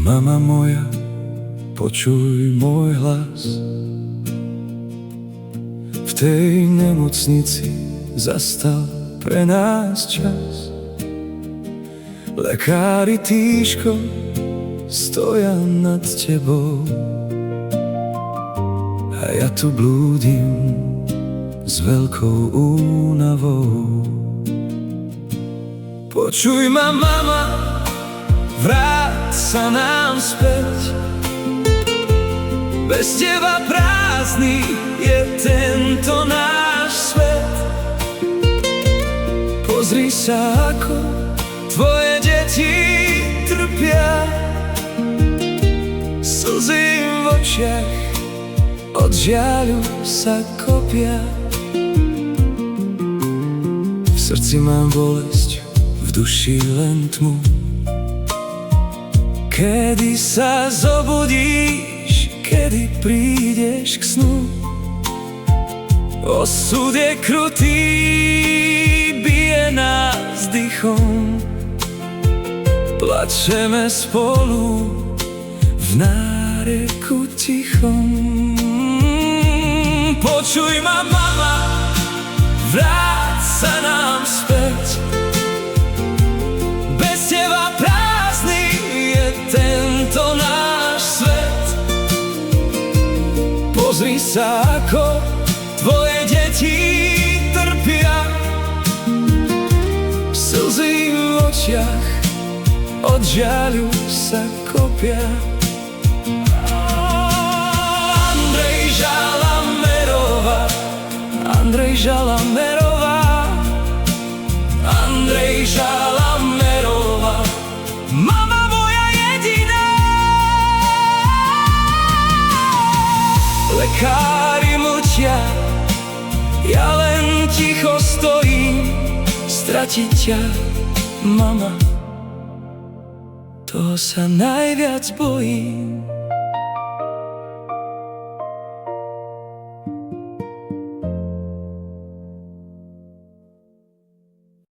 Mama moja, počuj môj hlas. V tej nemocnici zastal pre nás čas. Lekári tížko stoja nad tebou a ja tu blúdim s veľkou únavou. Počuj ma, mama, vráť sa nám späť. Bez teba prázdny je tento náš svet. Pozri sa, ako tvoje deti trpia. Slzy v očiach od žiaľu sa kopia. V srdci mám bolesť, v duši len tmu. Kedy sa zobudíš, kedy prídeš k snu? Osud je krutý, bije nás dychom. Plačeme spolu v náreku tichom. Počuj ma, mama, vráť sa nám späť. Bez teba prázdny je tento náš svet. Pozri sa, ako tvoje deti trpia. Slzy v očiach od žiaľu sa kopia. Andrej Žalamerová, Andrej Žalamerová, mama moja jediná. Lekári mlčia, ja len ticho stojím. Stratiť ťa, mama, toho sa najviac bojím.